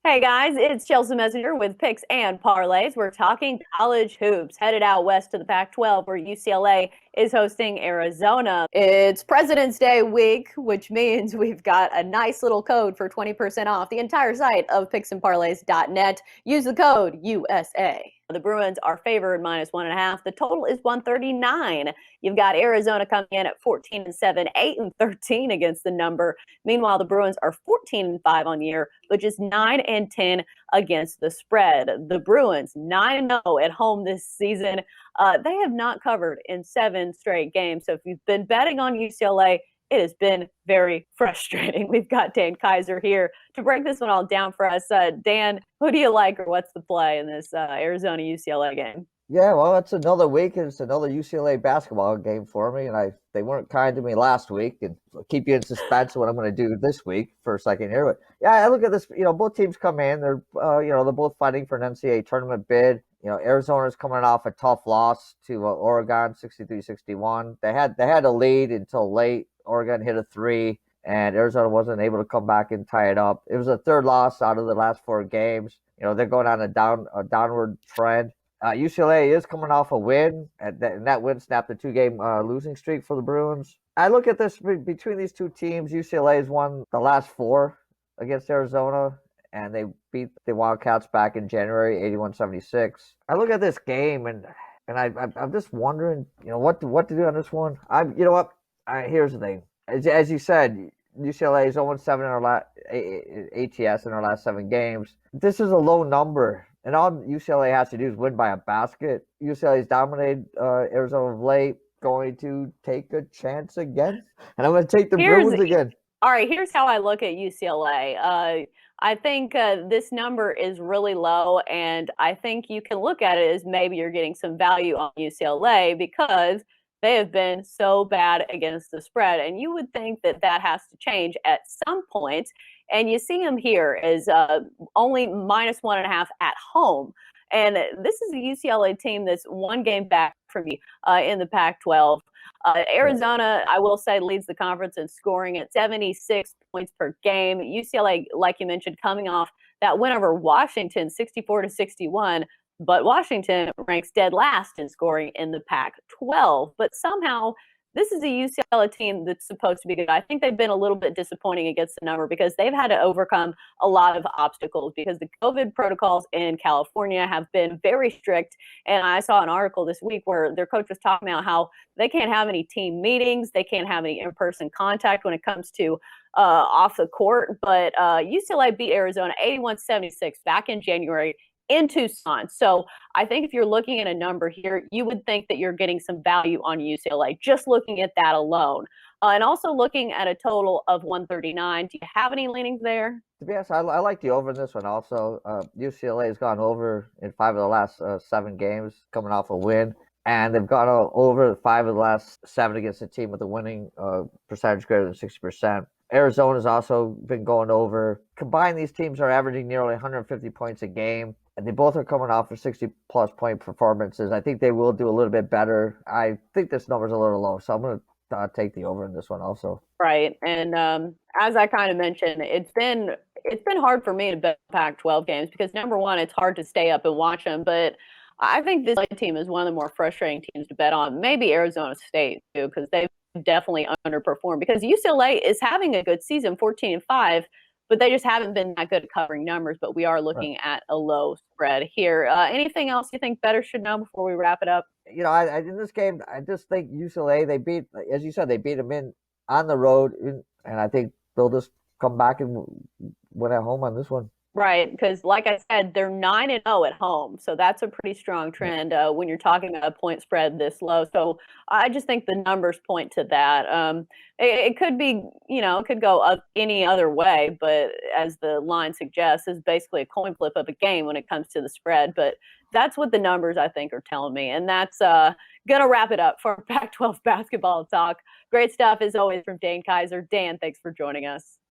Hey guys, it's Chelsa Messenger with Picks and Parlays. We're talking college hoops, headed out west to the Pac-12 where UCLA is hosting Arizona. It's President's Day week, which means we've got a nice little code for 20% off the entire site of picksandparlays.net. Use the code USA. The Bruins are favored -1.5. The total is 139. You've got Arizona coming in at 14-7, 8-13 against the number. Meanwhile, the Bruins are 14-5 on the year, but just 9-10 against the spread. The Bruins 9-0 at home this season. They have not covered in 7 straight games. So if you've been betting on UCLA, it has been very frustrating. We've got Dan Kaiser here to break this one all down for us. Dan, who do you like, or what's the play in this Arizona UCLA game? Yeah, well, it's another week and it's another UCLA basketball game for me, and they weren't kind to me last week, and I'll keep you in suspense of what I'm going to do this week for a second here. But yeah, I look at this. Both teams come in. They're both fighting for an NCAA tournament bid. Arizona's coming off a tough loss to Oregon, 63-61. They had a lead until late. Oregon hit a three, and Arizona wasn't able to come back and tie it up. It was a third loss out of the last 4 games. They're going on a downward trend. UCLA is coming off a win, and that win snapped the 2-game losing streak for the Bruins. I look at this between these two teams. UCLA has won the last 4 against Arizona, and they beat the Wildcats back in January, 81-76. I look at this game, and I'm just wondering, what to do on this one. Here's the thing. As you said, UCLA is 0-7 in our ATS in our last 7 games. This is a low number. And all UCLA has to do is win by a basket. UCLA's dominated Arizona of late. Going to take a chance again. And I'm going to take the Bruins again. All right, here's how I look at UCLA. I think this number is really low, and I think you can look at it as maybe you're getting some value on UCLA because they have been so bad against the spread. And you would think that that has to change at some point. And you see them here as only -1.5 at home. And this is a UCLA team that's 1 game back from me in the Pac-12. Arizona, I will say, leads the conference in scoring at 76 points per game. UCLA, like you mentioned, coming off that win over Washington, 64-61. But Washington ranks dead last in scoring in the Pac-12. But somehow this is a UCLA team that's supposed to be good. I think they've been a little bit disappointing against the number because they've had to overcome a lot of obstacles because the COVID protocols in California have been very strict. And I saw an article this week where their coach was talking about how they can't have any team meetings, they can't have any in-person contact when it comes to off the court. But UCLA beat Arizona 81-76 back in January in Tucson. So I think if you're looking at a number here, you would think that you're getting some value on UCLA just looking at that alone. And also looking at a total of 139. Do you have any leanings there? To be honest, I like the over in this one also. UCLA has gone over in 5 of the last 7 games, coming off a win. And they've gone over 5 of the last 7 against a team with a winning percentage greater than 60%. Arizona's also been going over. Combined, these teams are averaging nearly 150 points a game. And they both are coming off for 60-plus point performances. I think they will do a little bit better. I think this number's a little low, so I'm going to take the over in this one also. Right, and as I kind of mentioned, it's been hard for me to bet Pac-12 games because number one, it's hard to stay up and watch them. But I think this team is one of the more frustrating teams to bet on. Maybe Arizona State too, because they've definitely underperformed. Because UCLA is having a good season, 14-5. But they just haven't been that good at covering numbers. But we are looking at a low spread here. Anything else you think better should know before we wrap it up? In this game, I just think UCLA, they beat, as you said, they beat them on the road. And I think they'll just come back and win at home on this one. Right, because like I said, they're 9-0 at home, so that's a pretty strong trend when you're talking about a point spread this low. So I just think the numbers point to that. It could be, it could go up any other way, but as the line suggests, is basically a coin flip of a game when it comes to the spread. But that's what the numbers I think are telling me, and that's gonna wrap it up for Pac-12 basketball talk. Great stuff as always from Dan Kaiser. Dan, thanks for joining us.